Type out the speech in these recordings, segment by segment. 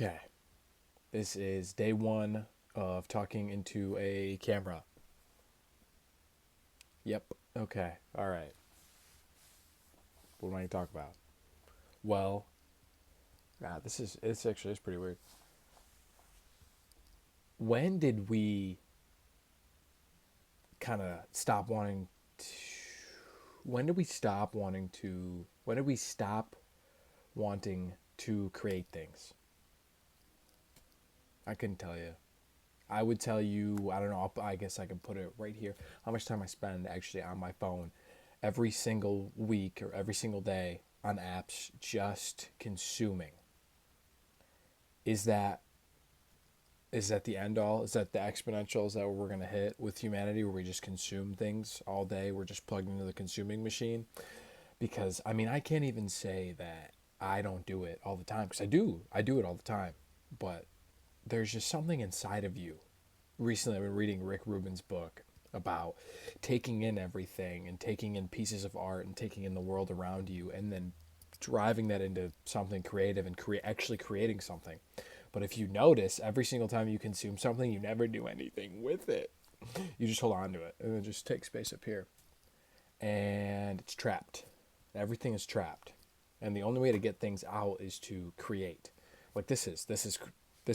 Okay, this is day one of talking into a camera. Yep. Okay. All right. What am I going to talk about? Well, it's pretty weird. When did we kind of stop wanting to? When did we stop wanting to? When did we stop wanting to create things? I couldn't tell you. I would tell you. I don't know. I guess I can put it right here. How much time I spend actually on my phone every single week or every single day on apps just consuming. Is that is that the end all? Is that the exponential? Is that what we're gonna hit with humanity where we just consume things all day? We're just plugged into the consuming machine? Because I mean I can't even say that I don't do it all the time because I do. I do it all the time. But there's just something inside of you. Recently I've been reading Rick Rubin's book about taking in everything and taking in pieces of art and taking in the world around you and then driving that into something creative and actually creating something. But if you notice, every single time you consume something, you never do anything with it. You just hold on to it and it just takes space up here. And it's trapped. Everything is trapped. And the only way to get things out is to create. Like this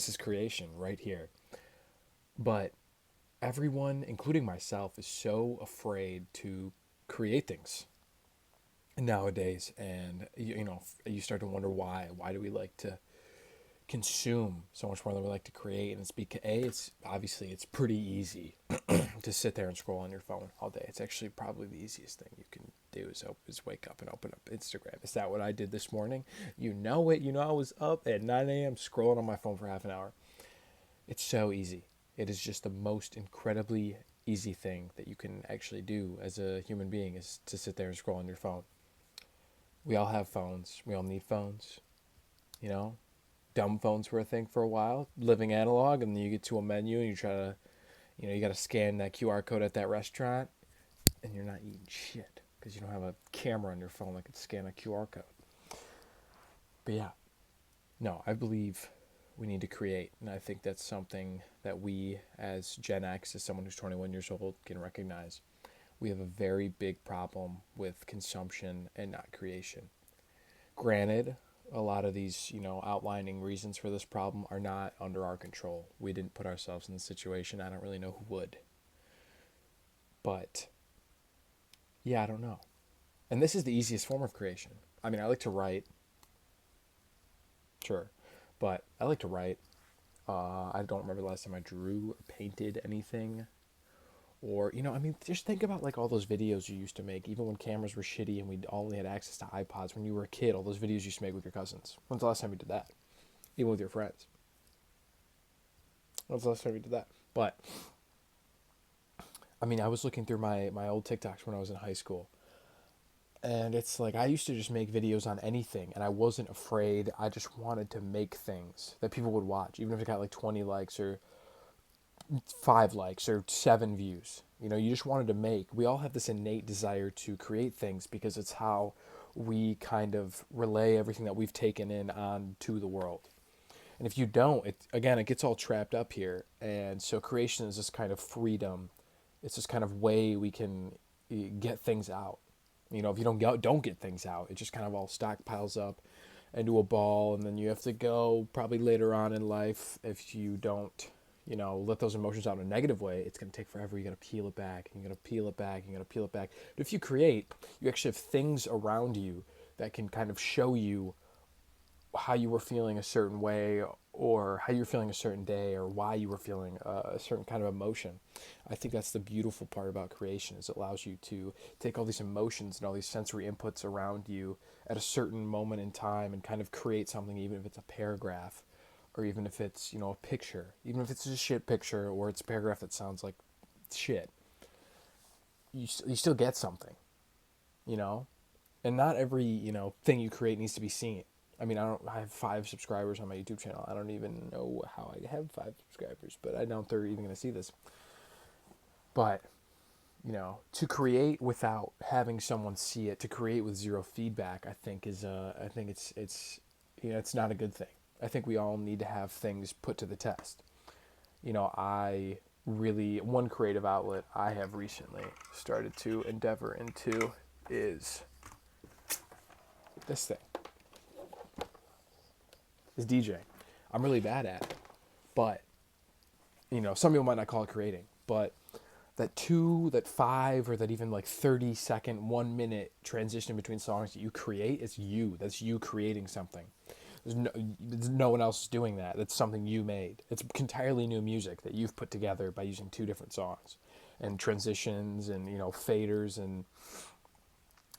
is creation right here. But everyone, including myself, is so afraid to create things nowadays, and you start to wonder why. Why do we like to consume so much more than we like to create? And it's because it's obviously it's pretty easy to sit there and scroll on your phone all day. It's actually probably the easiest thing you can do is wake up and open up Instagram. Is that what I did this morning? You know it. You know I was up at 9 a.m. scrolling on my phone for half an hour. It's so easy. It is just the most incredibly easy thing that you can actually do as a human being is to sit there and scroll on your phone. We all have phones. We all need phones. You know, dumb phones were a thing for a while, living analog, and then you get to a menu and you try to, you got to scan that QR code at that restaurant, and you're not eating shit because you don't have a camera on your phone that can scan a QR code. But yeah, no, I believe we need to create, and I think that's something that we, as Gen X, as someone who's 21 years old, can recognize. We have a very big problem with consumption and not creation. Granted, a lot of these, outlining reasons for this problem are not under our control. We didn't put ourselves in the situation. I don't really know who would. But yeah, I don't know. And this is the easiest form of creation. I mean, I like to write, sure, but I like to write. I don't remember the last time I drew or painted anything. Or, I mean, just think about like all those videos you used to make, even when cameras were shitty and we only had access to iPods when you were a kid, all those videos you used to make with your cousins. When's the last time you did that? Even with your friends. When's the last time you did that? But, I mean, I was looking through my old TikToks when I was in high school. And it's like I used to just make videos on anything and I wasn't afraid. I just wanted to make things that people would watch, even if it got like 20 likes or 5 likes or 7 views. You just wanted to make. We all have this innate desire to create things because it's how we kind of relay everything that we've taken in on to the world. And if you don't, it gets all trapped up here. And so creation is this kind of freedom. It's this kind of way we can get things out. If you don't get things out, it just kind of all stockpiles up into a ball, and then you have to go probably later on in life if you don't let those emotions out in a negative way. It's going to take forever. You got to peel it back, and you got to peel it back, and you got to peel it back. But if you create, you actually have things around you that can kind of show you how you were feeling a certain way, or how you're feeling a certain day, or why you were feeling a certain kind of emotion. I think that's the beautiful part about creation is it allows you to take all these emotions and all these sensory inputs around you at a certain moment in time and kind of create something, even if it's a paragraph or even if it's a picture, even if it's a shit picture or it's a paragraph that sounds like shit. You still get something, you know and not every thing you create needs to be seen. I mean, I have 5 subscribers on my YouTube channel. I don't even know how I have 5 subscribers, but I doubt they're even going to see this. But to create without having someone see it, to create with zero feedback, I think it's not a good thing. I think we all need to have things put to the test. One creative outlet I have recently started to endeavor into is this thing, is DJing. I'm really bad at it, but some people might not call it creating, but that 5 or that even like 30-second, 1 minute transition between songs that you create, it's you. That's you creating something. There's no one else doing that. That's something you made. It's entirely new music that you've put together by using 2 different songs and transitions and, faders and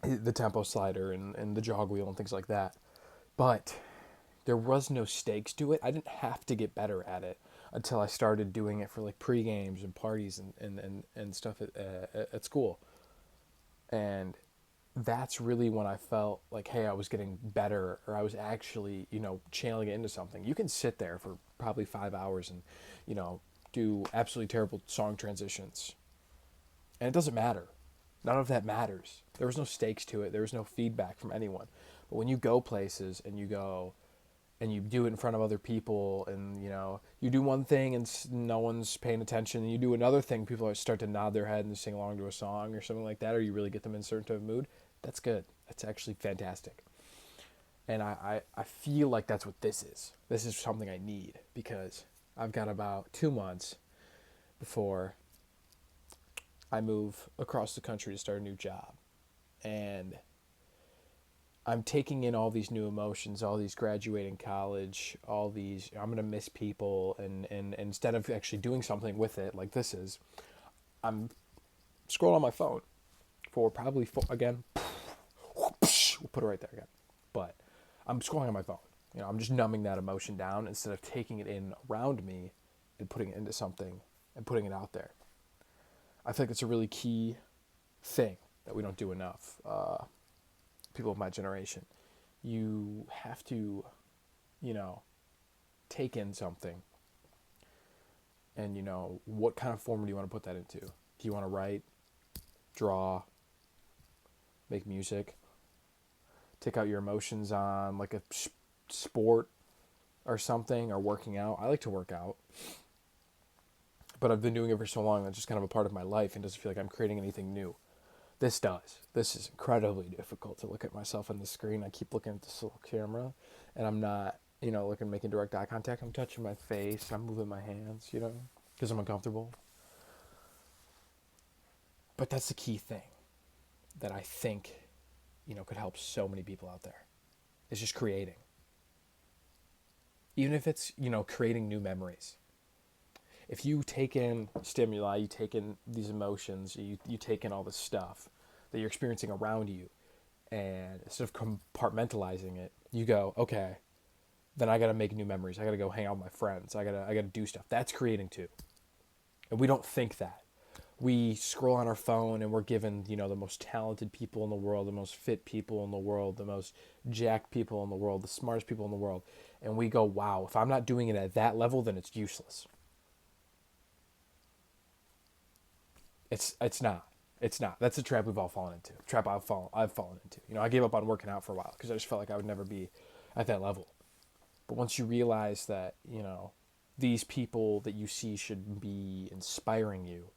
the tempo slider and the jog wheel and things like that. But there was no stakes to it. I didn't have to get better at it until I started doing it for like pre-games and parties and stuff at school. And that's really when I felt like, hey, I was getting better, or I was actually, channeling it into something. You can sit there for probably 5 hours and, do absolutely terrible song transitions. And it doesn't matter. None of that matters. There was no stakes to it. There was no feedback from anyone. But when you go places and you do it in front of other people, and you do one thing and no one's paying attention, and you do another thing, people start to nod their head and sing along to a song or something like that, or you really get them in a certain type of mood, that's good. That's actually fantastic. And I feel like that's what this is. This is something I need, because I've got about 2 months before I move across the country to start a new job. And I'm taking in all these new emotions, all these graduating college, all these, I'm going to miss people. And instead of actually doing something with it like this is, I'm scrolling on my phone for probably, again, we'll put it right there again. But I'm scrolling on my phone. I'm just numbing that emotion down instead of taking it in around me and putting it into something and putting it out there. I think it's a really key thing that we don't do enough. People of my generation, you have to, take in something, and what kind of form do you want to put that into? Do you want to write, draw, make music, take out your emotions on like a sport or something, or working out? I like to work out, but I've been doing it for so long that's just kind of a part of my life and doesn't feel like I'm creating anything new. This does. This is incredibly difficult to look at myself on the screen. I keep looking at this little camera, and I'm not, making direct eye contact. I'm touching my face. I'm moving my hands, because I'm uncomfortable. But that's the key thing that I think, could help so many people out there. It's just creating. Even if it's, creating new memories. If you take in stimuli, you take in these emotions, you take in all this stuff that you're experiencing around you, and instead of compartmentalizing it, you go, okay, then I got to make new memories. I got to go hang out with my friends. I got to do stuff. That's creating too. And we don't think that. We scroll on our phone and we're given, the most talented people in the world, the most fit people in the world, the most jacked people in the world, the smartest people in the world. And we go, wow, if I'm not doing it at that level, then it's useless. It's not. It's not. That's a trap we've all fallen into. Trap I've fallen into. I gave up on working out for a while because I just felt like I would never be at that level. But once you realize that, these people that you see should be inspiring you,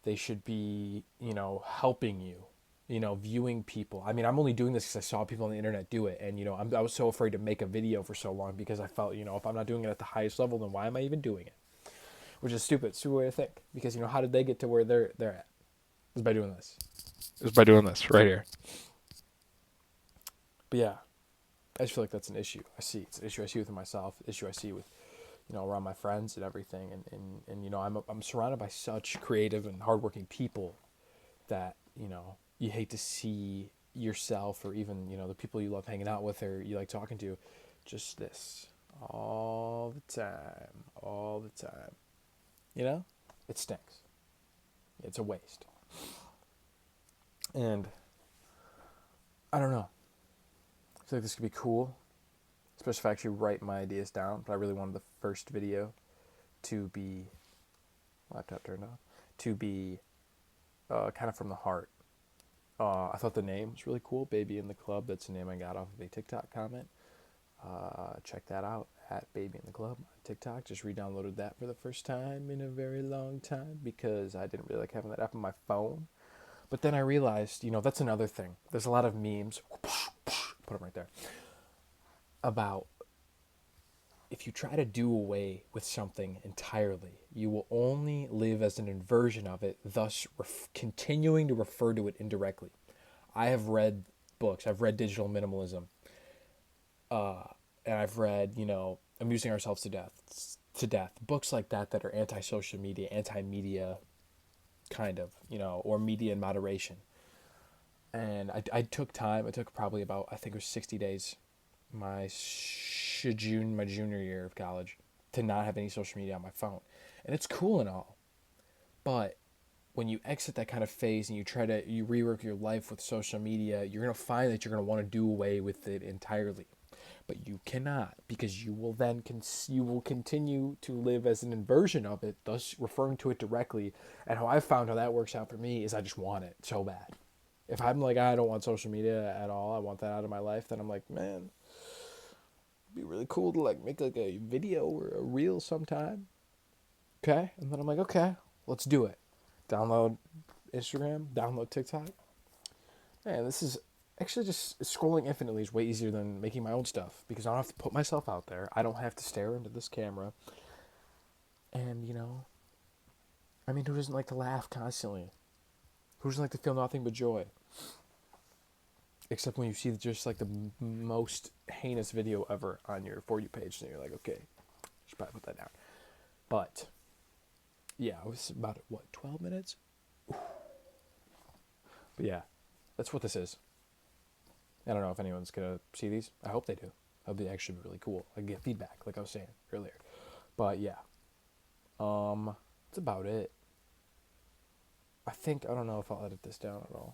they should be, helping you, viewing people. I mean, I'm only doing this because I saw people on the internet do it. And, I was so afraid to make a video for so long because I felt, if I'm not doing it at the highest level, then why am I even doing it? Which is stupid way to think. Because, how did they get to where they're at? It was by doing this. It was by doing this right here. But yeah, I just feel like that's an issue. It's an issue I see within myself, an issue I see with, around my friends and everything. And I'm surrounded by such creative and hardworking people that, you hate to see yourself, or even, the people you love hanging out with or you like talking to, just this all the time. It stinks. It's a waste. And I don't know. I feel like this could be cool, especially if I actually write my ideas down. But I really wanted the first video to be, laptop turned on, to be kind of from the heart. I thought the name was really cool, Baby in the Club. That's the name I got off of a TikTok comment. check that out at Baby in the Club on TikTok. Just re-downloaded that for the first time in a very long time because I didn't really like having that app on my phone. But then I realized, that's another thing. There's a lot of memes, put them right there, about if you try to do away with something entirely, you will only live as an inversion of it, thus continuing to refer to it indirectly. I have read books. I've read Digital Minimalism, and I've read, Amusing Ourselves to Death. Books like that are anti-social media, anti-media, kind of, or media in moderation. And I took time. It took probably about, I think it was 60 days, my junior year of college, to not have any social media on my phone. And it's cool and all, but when you exit that kind of phase and you rework your life with social media, you're going to find that you're going to want to do away with it entirely. But you cannot, because you will then you will continue to live as an inversion of it, thus referring to it directly. And how I've found how that works out for me is I just want it so bad. If I'm like, I don't want social media at all, I want that out of my life, then I'm like, man, it'd be really cool to like make like a video or a reel sometime. Okay? And then I'm like, okay, let's do it. Download Instagram, download TikTok. Man, this is actually just scrolling infinitely is way easier than making my own stuff because I don't have to put myself out there. I don't have to stare into this camera. And, I mean, who doesn't like to laugh constantly? Who doesn't like to feel nothing but joy? Except when you see just like the most heinous video ever on your For You page, and you're like, okay, should probably put that down. But, yeah, it was about, 12 minutes? But yeah, that's what this is. I don't know if anyone's going to see these. I hope they do. That would be actually really cool. I get feedback, like I was saying earlier. But yeah. That's about it. I don't know if I'll edit this down at all.